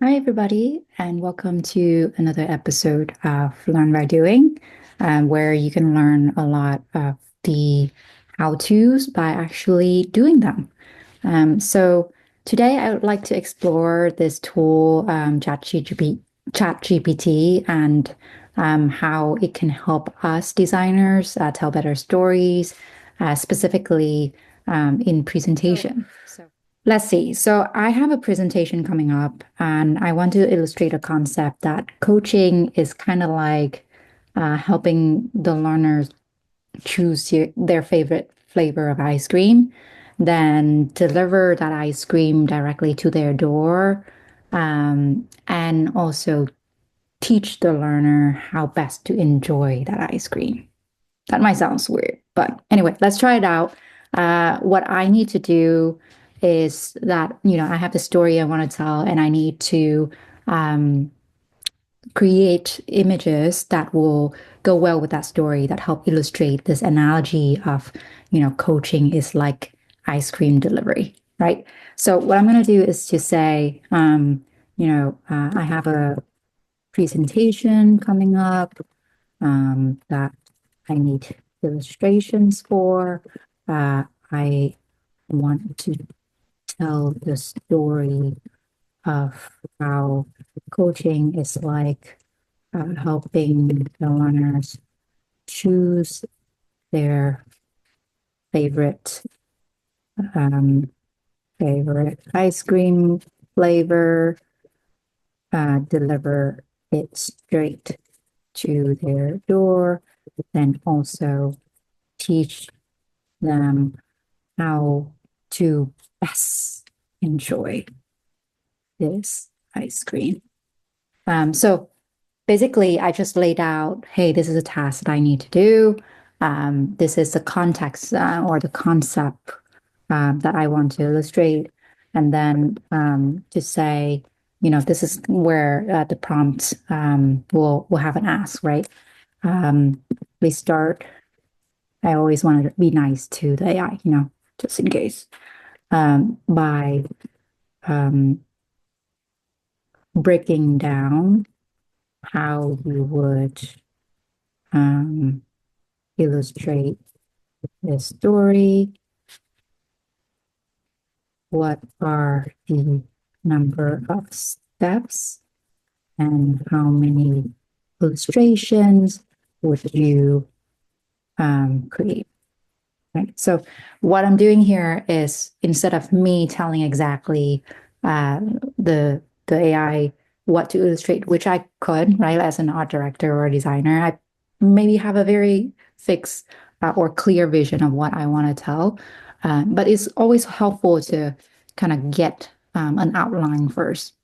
Hi, everybody, and welcome to another episode of Learn by Doing, where you can learn a lot of the how-tos by actually doing them. So today I would like to explore this tool, ChatGPT, and how it can help us designers tell better stories, specifically in presentation. Let's see. So I have a presentation coming up, and I want to illustrate a concept that coaching is kind of like helping the learners choose their favorite flavor of ice cream, then deliver that ice cream directly to their door, and also teach the learner how best to enjoy that ice cream. That might sound weird, but anyway, let's try it out. What I need to do is that, I have the story I want to tell, and I need to um, create images that will go well with that story that help illustrate this analogy of, coaching is like ice cream delivery, right? So what I'm going to do is to say, I have a presentation coming up that I need illustrations for. I want to tell the story of how coaching is like helping the learners choose their favorite um, favorite ice cream flavor, deliver it straight to their door, then also teach them how to best enjoy this ice cream. So basically, I just laid out, hey, this is a task that I need to do. This is the context or the concept that I want to illustrate. And then to say, this is where the prompt will have an ask, right? Um, we start, I always want to be nice to the AI, just in case, by um, breaking down how you would um, illustrate this story. What are the number of steps and how many illustrations would you create? Right. So what I'm doing here is instead of me telling exactly uh, the AI what to illustrate, which I could, right, as an art director or a designer, I maybe have a very fixed or clear vision of what I want to tell. But it's always helpful to kind of get an outline first.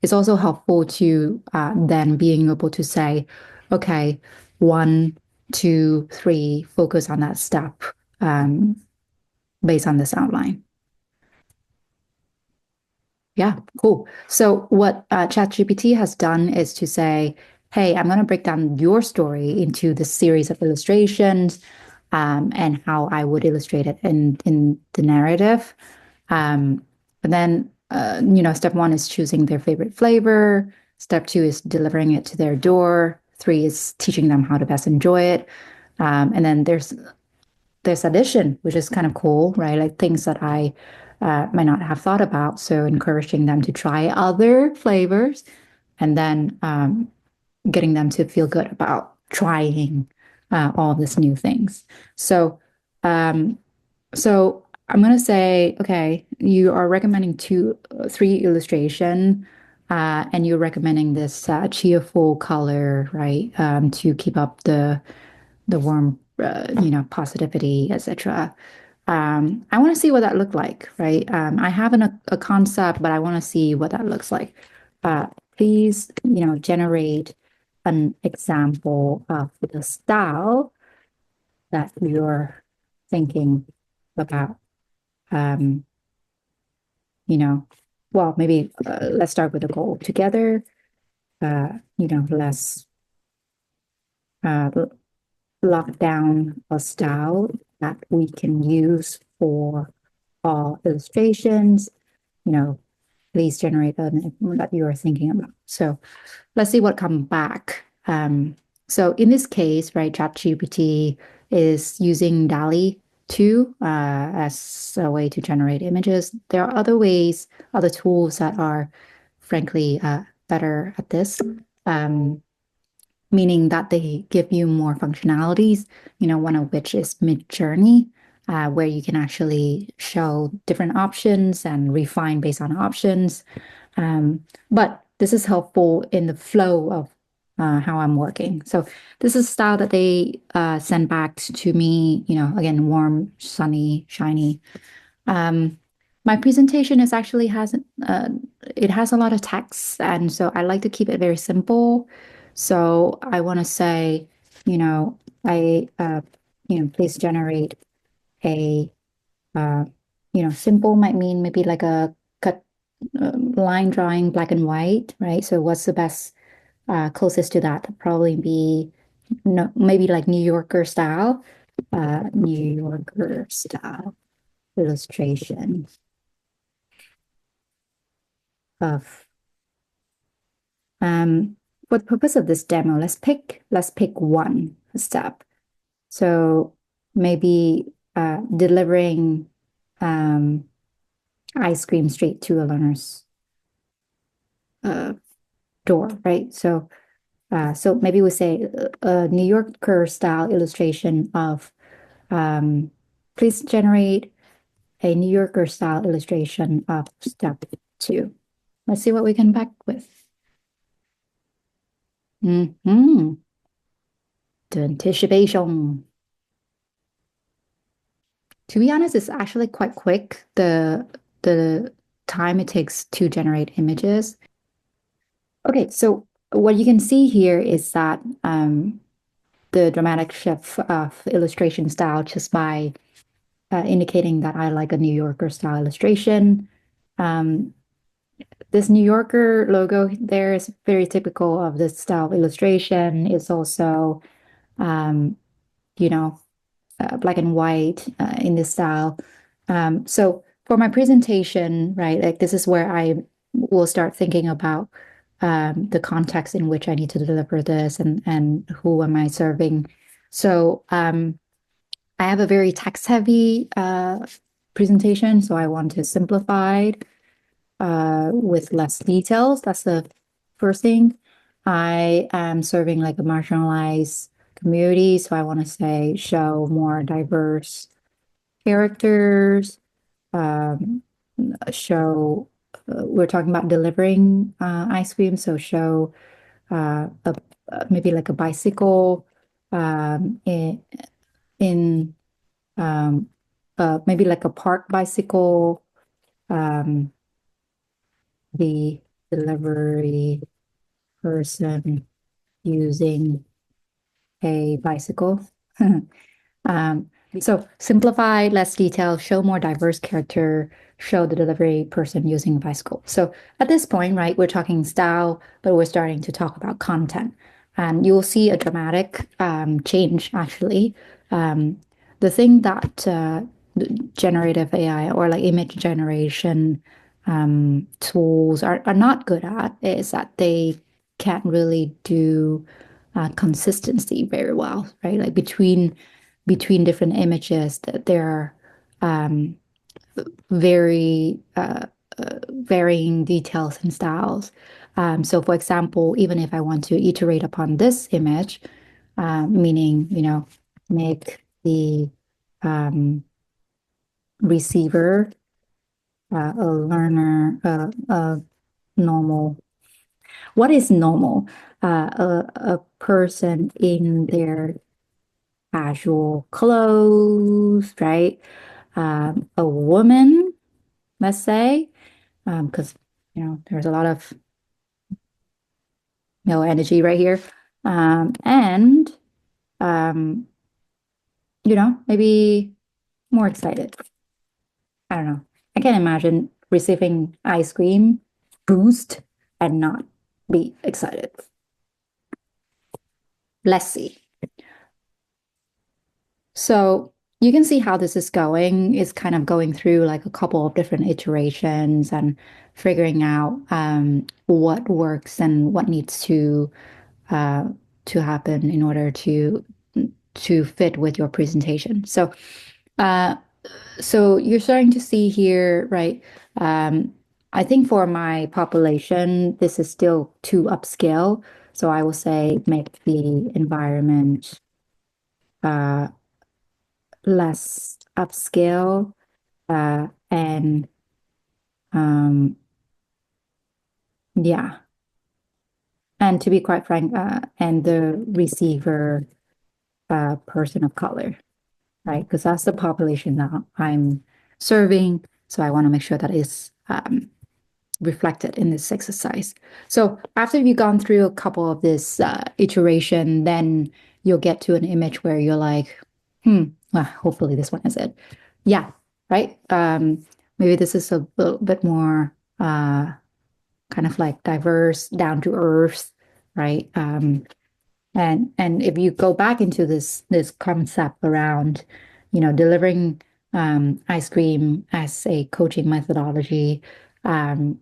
It's also helpful to then being able to say, okay, one, two, three, focus on that step um, based on this outline. Yeah, cool. So what ChatGPT has done is to say, hey, I'm going to break down your story into this series of illustrations and how I would illustrate it in the narrative. And then, step one is choosing their favorite flavor. Step two is delivering it to their door. Three is teaching them how to best enjoy it. And then there's addition, which is kind of cool, right? Like things that I might not have thought about. So encouraging them to try other flavors and then getting them to feel good about trying all of these new things. So, um, so I'm gonna say, okay, you are recommending three illustration, and you're recommending this cheerful color, right, to keep up the warm, positivity, etc. I want to see what that looked like, right? I have a concept, but I want to see what that looks like. Uh, Please, generate an example of the style that you're thinking about. Um, you know, well, maybe let's start with a goal together. Let's uh, lock down a style that we can use for all illustrations. You know, please generate an that you are thinking about. So let's see what comes back. So in this case, right, ChatGPT is using DALL-E 2 as a way to generate images. There are other ways, other tools that are frankly better at this. Meaning that they give you more functionalities, one of which is Mid-Journey, where you can actually show different options and refine based on options. But this is helpful in the flow of how I'm working. So this is style that they send back to me, again, warm, sunny, shiny. My presentation is actually has it has a lot of text, and so I like to keep it very simple. So I want to say, I please generate a simple might mean maybe like a cut line drawing, black and white, right? So what's the best closest to that? Probably be no, maybe like New Yorker style illustration of for the purpose of this demo, let's pick one step. So maybe delivering um, ice cream straight to a learner's uh, door, right? So maybe we say a New Yorker style illustration of please generate a New Yorker style illustration of step 2. Let's see what we can back with. Mm-hmm. The anticipation. To be honest, it's actually quite quick. The time it takes to generate images. Okay, so what you can see here is that the dramatic shift of illustration style just by indicating that I like a New Yorker style illustration. Um, this New Yorker logo there is very typical of this style of illustration. It's also, um, you know, black and white in this style. So for my presentation, right, like this is where I will start thinking about the context in which I need to deliver this and who am I serving. So I have a very text-heavy presentation, so I want to simplify with less details. That's the first thing. I am serving like a marginalized community, so I want to say show more diverse characters, um, show we're talking about delivering ice cream, so show maybe like a bicycle in um, maybe like a park bicycle, um, the delivery person using a bicycle. Um, so simplify, less detail, show more diverse character, show the delivery person using a bicycle. So at this point, right, we're talking style, but we're starting to talk about content. And you will see a dramatic change actually. Um, the thing that generative AI or like image generation tools are not good at is that they can't really do consistency very well, right? Like between different images, that there are very varying details and styles. So, for example, even if I want to iterate upon this image, meaning make the receiver a learner, normal. What is normal? A person in their casual clothes, right? A woman, let's say, because there's a lot of male energy right here, and um, maybe more excited. I don't know. I can imagine receiving ice cream boost and not be excited. Let's see. So you can see how this is going. It's kind of going through like a couple of different iterations and figuring out what works and what needs uh, to happen in order to fit with your presentation. Uh, so you're starting to see here, right? Um, I think for my population, this is still too upscale. So I will say make the environment uh, less upscale and um, yeah. And to be quite frank, and the receiver person of color, right? Because that's the population that I'm serving. So I want to make sure that is reflected in this exercise. So after you've gone through a couple of this iteration, then you'll get to an image where you're like, well, hopefully this one is it. Yeah, right. Maybe this is a little bit more kind of like diverse, down to earth, right? And if you go back into this concept around, delivering ice cream as a coaching methodology um,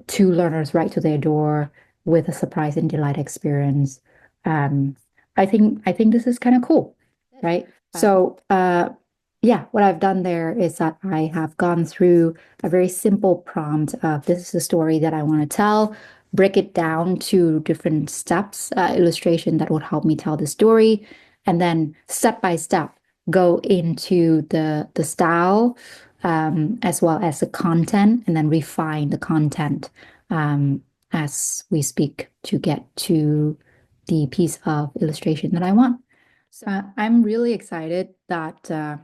to learners right to their door with a surprise and delight experience, um, I think this is kind of cool, right? So yeah, what I've done there is that I have gone through a very simple prompt of this is the story that I want to tell, break it down to different steps, illustration that would help me tell the story, and then step by step go into the style as well as the content, and then refine the content um, as we speak to get to the piece of illustration that I want. So I'm really excited that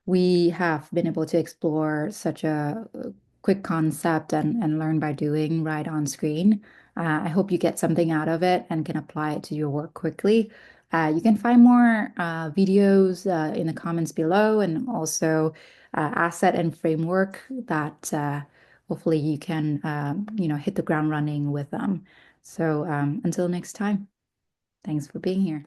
we have been able to explore such a quick concept and learn by doing right on screen. I hope you get something out of it and can apply it to your work quickly. You can find more videos in the comments below and also asset and framework that hopefully you can hit the ground running with them. So until next time, thanks for being here.